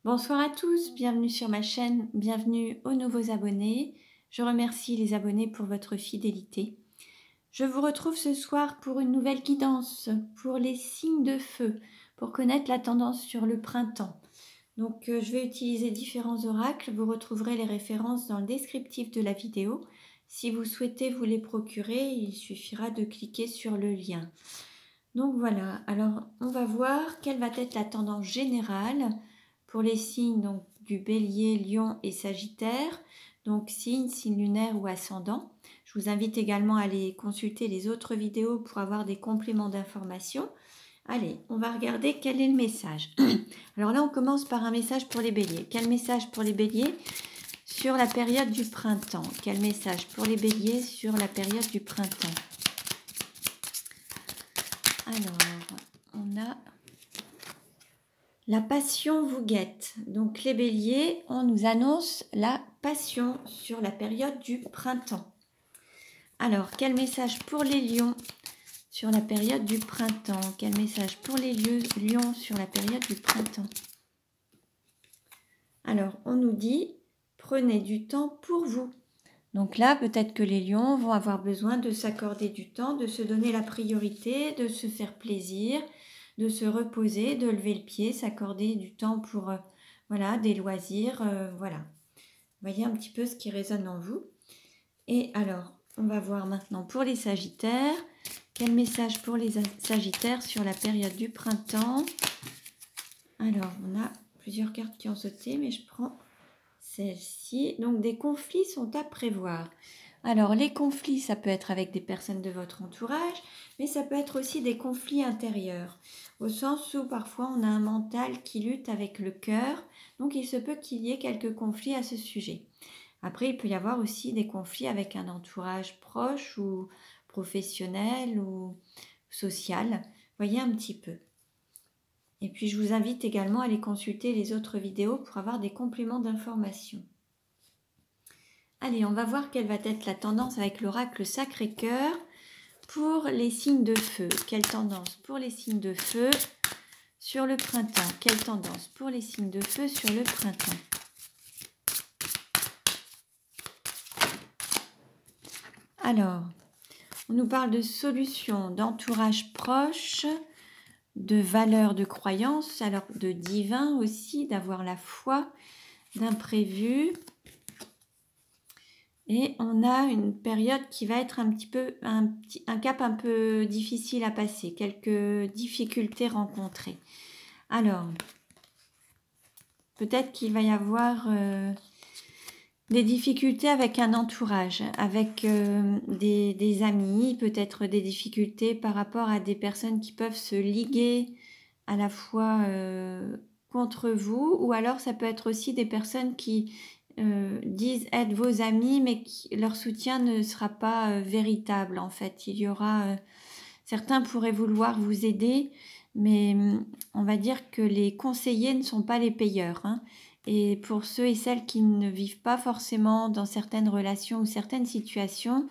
Bonsoir à tous, bienvenue sur ma chaîne, bienvenue aux nouveaux abonnés. Je remercie les abonnés pour votre fidélité. Je vous retrouve ce soir pour une nouvelle guidance pour les signes de feu, pour connaître la tendance sur le printemps. Donc je vais utiliser différents oracles, vous retrouverez les références dans le descriptif de la vidéo. Si vous souhaitez vous les procurer, il suffira de cliquer sur le lien. Donc voilà, alors on va voir quelle va être la tendance générale pour les signes donc, du Bélier, Lion et Sagittaire, donc signe lunaire ou ascendant. Je vous invite également à aller consulter les autres vidéos pour avoir des compléments d'information. Allez, on va regarder quel est le message. Alors là, on commence par un message pour les Béliers. Quel message pour les Béliers sur la période du printemps? Quel message pour les Béliers sur la période du printemps? Alors, on a la passion vous guette. Donc les béliers, on nous annonce la passion sur la période du printemps. Alors, quel message pour les lions sur la période du printemps? Quel message pour les lions sur la période du printemps? Alors, on nous dit, prenez du temps pour vous. Donc là, peut-être que les lions vont avoir besoin de s'accorder du temps, de se donner la priorité, de se faire plaisir, de se reposer, de lever le pied, s'accorder du temps pour voilà, des loisirs. Voilà. Voyez un petit peu ce qui résonne en vous. Et alors, on va voir maintenant pour les Sagittaires. Quel message pour les Sagittaires sur la période du printemps? Alors, on a plusieurs cartes qui ont sauté, mais je prends celle-ci. Donc, des conflits sont à prévoir. Alors, les conflits, ça peut être avec des personnes de votre entourage, mais ça peut être aussi des conflits intérieurs, au sens où parfois on a un mental qui lutte avec le cœur, donc il se peut qu'il y ait quelques conflits à ce sujet. Après, il peut y avoir aussi des conflits avec un entourage proche ou professionnel ou social. Voyez un petit peu. Et puis, je vous invite également à aller consulter les autres vidéos pour avoir des compléments d'information. Allez, on va voir quelle va être la tendance avec l'oracle Sacré-Cœur pour les signes de feu. Quelle tendance pour les signes de feu sur le printemps? Quelle tendance pour les signes de feu sur le printemps? Alors, on nous parle de solutions, d'entourage proche, de valeurs de croyance, alors de divin aussi, d'avoir la foi, d'imprévu. Et on a une période qui va être un petit peu un cap un peu difficile à passer, quelques difficultés rencontrées. Alors, peut-être qu'il va y avoir des difficultés avec un entourage, avec des amis, peut-être des difficultés par rapport à des personnes qui peuvent se liguer à la fois contre vous, ou alors ça peut être aussi des personnes qui disent être vos amis, mais leur soutien ne sera pas véritable en fait. Il y aura certains pourraient vouloir vous aider, mais on va dire que les conseillers ne sont pas les payeurs. Hein. Et pour ceux et celles qui ne vivent pas forcément dans certaines relations ou certaines situations,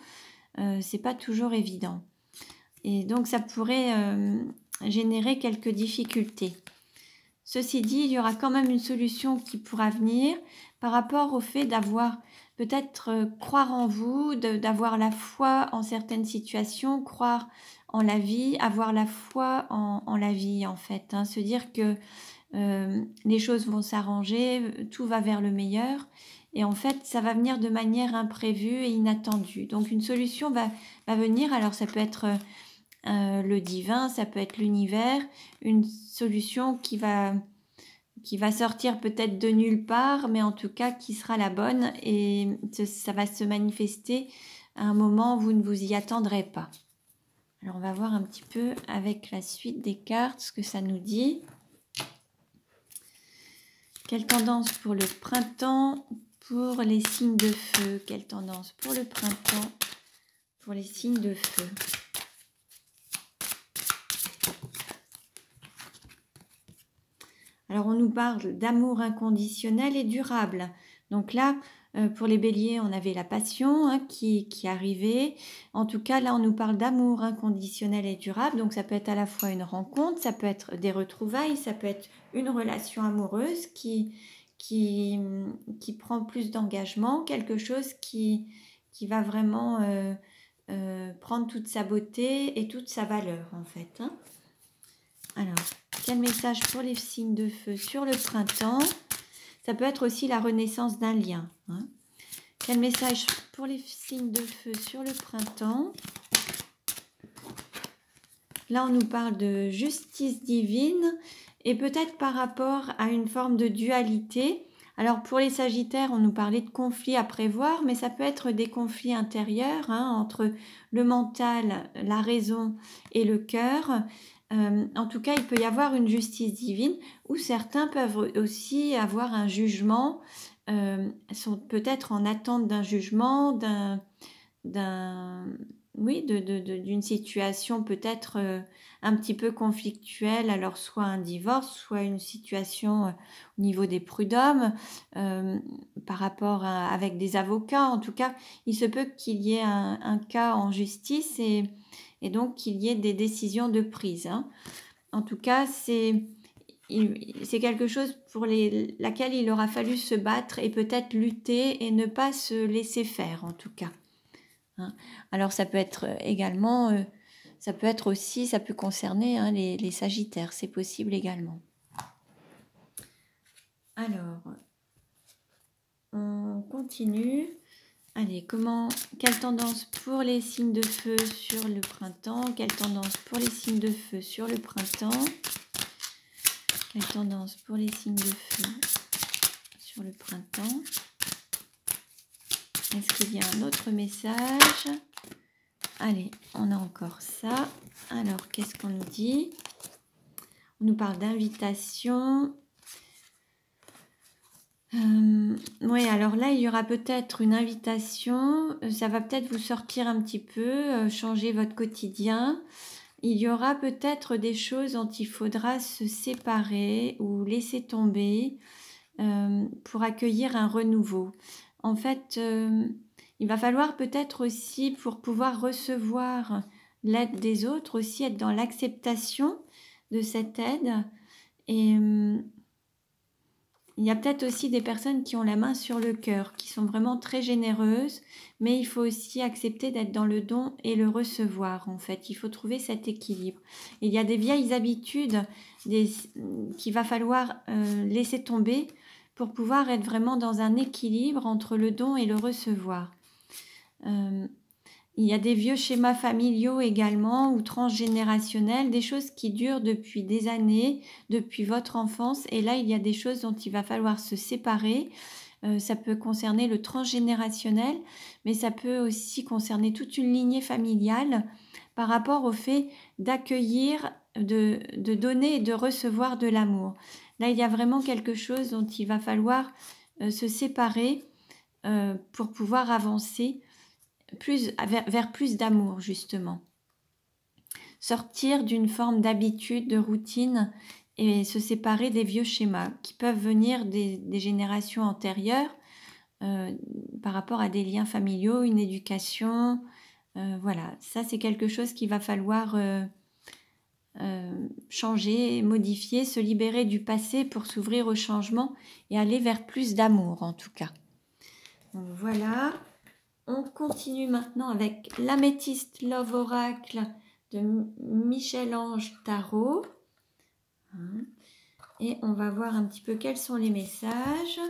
c'est pas toujours évident. Et donc ça pourrait générer quelques difficultés. Ceci dit, il y aura quand même une solution qui pourra venir par rapport au fait d'avoir peut-être croire en vous, d'avoir la foi en certaines situations, croire en la vie, avoir la foi en la vie en fait. Hein, se dire que les choses vont s'arranger, tout va vers le meilleur et en fait ça va venir de manière imprévue et inattendue. Donc une solution va venir, alors ça peut être le divin, ça peut être l'univers, une solution qui va sortir peut-être de nulle part, mais en tout cas qui sera la bonne et ça va se manifester à un moment où vous ne vous y attendrez pas. Alors on va voir un petit peu avec la suite des cartes ce que ça nous dit. Quelle tendance pour le printemps pour les signes de feu? Quelle tendance pour le printemps pour les signes de feu? Alors on nous parle d'amour inconditionnel et durable. Donc là, pour les béliers, on avait la passion qui arrivait. En tout cas, là, on nous parle d'amour inconditionnel et durable. Donc ça peut être à la fois une rencontre, ça peut être des retrouvailles, ça peut être une relation amoureuse qui, qui prend plus d'engagement, quelque chose qui va vraiment prendre toute sa beauté et toute sa valeur en fait. Alors, quel message pour les signes de feu sur le printemps? Ça peut être aussi la renaissance d'un lien. Quel message pour les signes de feu sur le printemps? Là, on nous parle de justice divine et peut-être par rapport à une forme de dualité. Alors, pour les sagittaires, on nous parlait de conflits à prévoir, mais ça peut être des conflits intérieurs entre le mental, la raison et le cœur. En tout cas, il peut y avoir une justice divine où certains peuvent aussi avoir un jugement, sont peut-être en attente d'un jugement, d'une situation peut-être un petit peu conflictuelle, alors soit un divorce, soit une situation au niveau des prud'hommes, par rapport avec des avocats. En tout cas, il se peut qu'il y ait un cas en justice et donc qu'il y ait des décisions de prise. En tout cas, c'est quelque chose pour laquelle il aura fallu se battre et peut-être lutter et ne pas se laisser faire en tout cas. Alors ça peut être également, ça peut être aussi, ça peut concerner les sagittaires, c'est possible également. Alors, on continue. Allez, quelle tendance pour les signes de feu sur le printemps? Quelle tendance pour les signes de feu sur le printemps? Quelle tendance pour les signes de feu sur le printemps? Est-ce qu'il y a un autre message? Allez, on a encore ça. Alors, qu'est-ce qu'on nous dit? On nous parle d'invitation. Oui, alors là, il y aura peut-être une invitation. Ça va peut-être vous sortir un petit peu, changer votre quotidien. Il y aura peut-être des choses dont il faudra se séparer ou laisser tomber pour accueillir un renouveau. En fait, il va falloir peut-être aussi, pour pouvoir recevoir l'aide des autres, aussi être dans l'acceptation de cette aide. Et il y a peut-être aussi des personnes qui ont la main sur le cœur, qui sont vraiment très généreuses, mais il faut aussi accepter d'être dans le don et le recevoir, en fait. Il faut trouver cet équilibre. Et il y a des vieilles habitudes qu'il va falloir laisser tomber pour pouvoir être vraiment dans un équilibre entre le don et le recevoir. Il y a des vieux schémas familiaux également ou transgénérationnels, des choses qui durent depuis des années, depuis votre enfance. Et là, il y a des choses dont il va falloir se séparer. Ça peut concerner le transgénérationnel, mais ça peut aussi concerner toute une lignée familiale par rapport au fait d'accueillir, de donner et de recevoir de l'amour. Là, il y a vraiment quelque chose dont il va falloir se séparer pour pouvoir avancer vers plus d'amour, justement. Sortir d'une forme d'habitude, de routine et se séparer des vieux schémas qui peuvent venir des générations antérieures par rapport à des liens familiaux, une éducation. Voilà, ça c'est quelque chose qu'il va falloir changer, modifier, se libérer du passé pour s'ouvrir au changement et aller vers plus d'amour en tout cas. Donc, voilà. On continue maintenant avec l'Améthyste Love Oracle de Michel-Ange Tarot. Et on va voir un petit peu quels sont les messages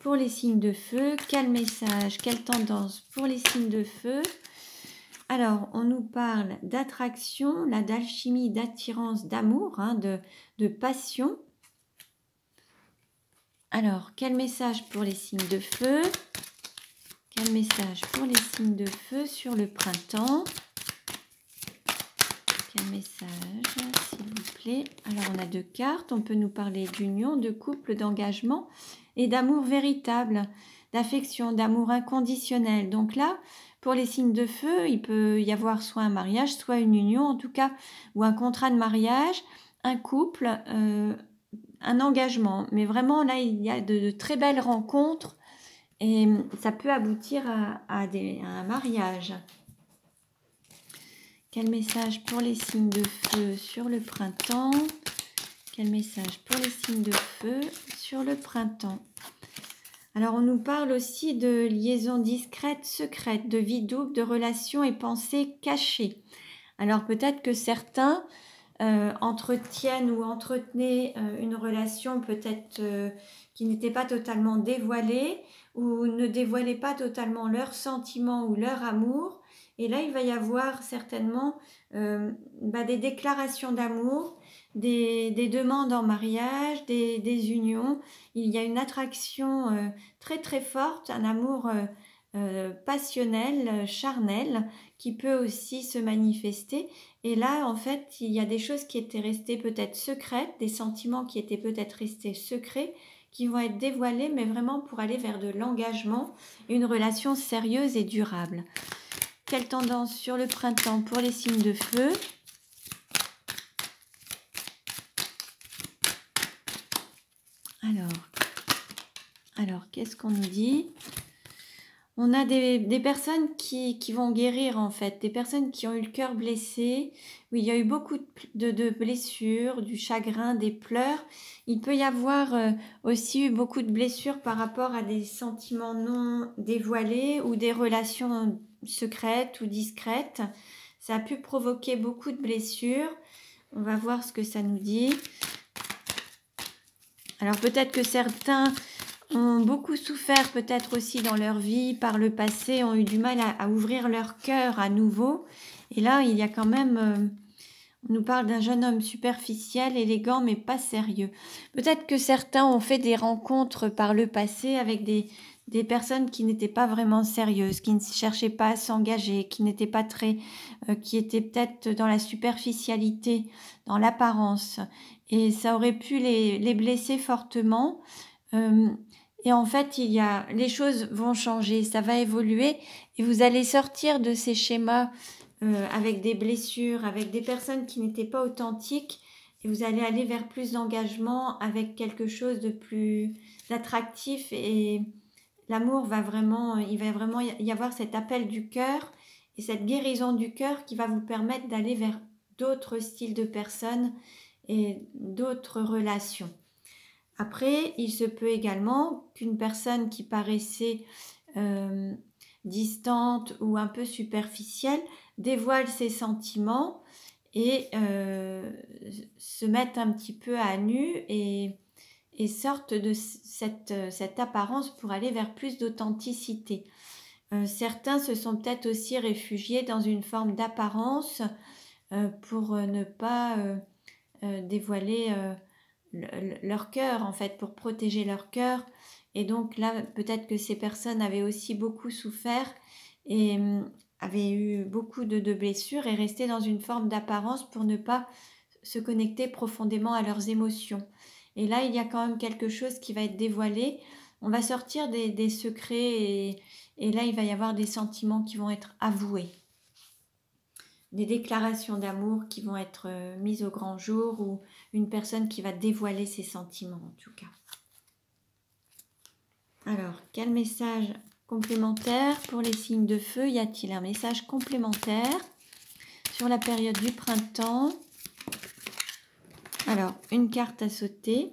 pour les signes de feu. Quel message, quelle tendance pour les signes de feu? Alors, on nous parle d'attraction, d'alchimie, d'attirance, d'amour, de passion. Alors, quel message pour les signes de feu? Quel message pour les signes de feu sur le printemps? Quel message, s'il vous plaît? Alors, on a 2 cartes. On peut nous parler d'union, de couple, d'engagement et d'amour véritable, d'affection, d'amour inconditionnel. Donc là, pour les signes de feu, il peut y avoir soit un mariage, soit une union, en tout cas, ou un contrat de mariage, un couple un engagement. Mais vraiment, là, il y a de très belles rencontres et ça peut aboutir à un mariage. Quel message pour les signes de feu sur le printemps? Quel message pour les signes de feu sur le printemps? Alors, on nous parle aussi de liaisons discrètes, secrètes, de vie double, de relations et pensées cachées. Alors, peut-être que certains entretiennent ou entretenaient une relation peut-être qui n'était pas totalement dévoilée ou ne dévoilaient pas totalement leurs sentiments ou leur amour. Et là, il va y avoir certainement des déclarations d'amour, des demandes en mariage, des unions. Il y a une attraction très très forte, un amour passionnel, charnel, qui peut aussi se manifester. Et là, en fait, il y a des choses qui étaient restées peut-être secrètes, des sentiments qui étaient peut-être restés secrets, qui vont être dévoilés, mais vraiment pour aller vers de l'engagement, une relation sérieuse et durable. Quelle tendance sur le printemps pour les signes de feu? Alors qu'est-ce qu'on nous dit? On a des personnes qui vont guérir en fait, des personnes qui ont eu le cœur blessé, où il y a eu beaucoup de blessures, du chagrin, des pleurs. Il peut y avoir aussi eu beaucoup de blessures par rapport à des sentiments non dévoilés ou des relations secrètes ou discrètes. Ça a pu provoquer beaucoup de blessures. On va voir ce que ça nous dit. Alors peut-être que certains ont beaucoup souffert peut-être aussi dans leur vie par le passé, ont eu du mal à ouvrir leur cœur à nouveau. Et là, il y a quand même, on nous parle d'un jeune homme superficiel, élégant, mais pas sérieux. Peut-être que certains ont fait des rencontres par le passé avec des personnes qui n'étaient pas vraiment sérieuses, qui ne cherchaient pas à s'engager, qui n'étaient pas très, qui étaient peut-être dans la superficialité, dans l'apparence. Et ça aurait pu les blesser fortement. Et en fait, les choses vont changer, ça va évoluer et vous allez sortir de ces schémas avec des blessures, avec des personnes qui n'étaient pas authentiques et vous allez aller vers plus d'engagement avec quelque chose de plus attractif et l'amour il va vraiment y avoir cet appel du cœur et cette guérison du cœur qui va vous permettre d'aller vers d'autres styles de personnes et d'autres relations. Après, il se peut également qu'une personne qui paraissait distante ou un peu superficielle dévoile ses sentiments et se mette un petit peu à nu et sorte de cette apparence pour aller vers plus d'authenticité. Certains se sont peut-être aussi réfugiés dans une forme d'apparence pour ne pas dévoiler leur cœur en fait, pour protéger leur cœur. Et donc là, peut-être que ces personnes avaient aussi beaucoup souffert et avaient eu beaucoup de blessures et restaient dans une forme d'apparence pour ne pas se connecter profondément à leurs émotions. Et là, il y a quand même quelque chose qui va être dévoilé. On va sortir des secrets et là, il va y avoir des sentiments qui vont être avoués. Des déclarations d'amour qui vont être mises au grand jour ou une personne qui va dévoiler ses sentiments en tout cas. Alors, quel message complémentaire pour les signes de feu? Y a-t-il un message complémentaire sur la période du printemps? Alors, une carte à sauter.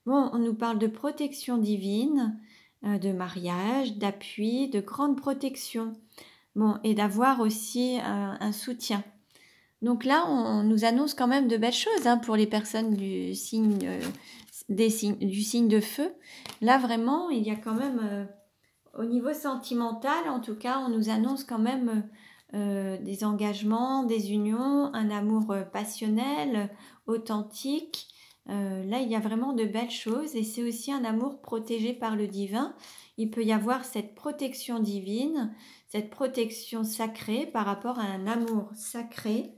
Bon, on nous parle de protection divine, de mariage, d'appui, de grande protection. Bon, et d'avoir aussi un soutien. Donc là, on nous annonce quand même de belles choses pour les personnes du signe de feu. Là, vraiment, il y a quand même, au niveau sentimental, en tout cas, on nous annonce quand même des engagements, des unions, un amour passionnel, authentique. Là, il y a vraiment de belles choses et c'est aussi un amour protégé par le divin. Il peut y avoir cette protection divine, cette protection sacrée par rapport à un amour sacré.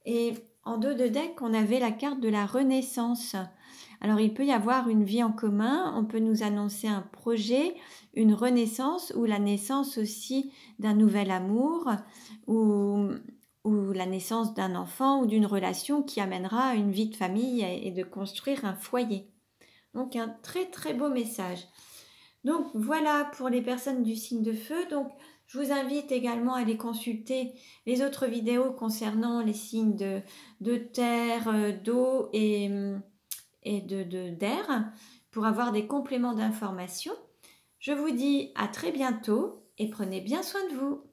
Et en dos de deck, on avait la carte de la renaissance. Alors, il peut y avoir une vie en commun, on peut nous annoncer un projet, une renaissance ou la naissance aussi d'un nouvel amour ou la naissance d'un enfant ou d'une relation qui amènera une vie de famille et de construire un foyer. Donc un très très beau message. Donc voilà pour les personnes du signe de feu. Donc je vous invite également à aller consulter les autres vidéos concernant les signes de terre, d'eau et d'air pour avoir des compléments d'informations. Je vous dis à très bientôt et prenez bien soin de vous.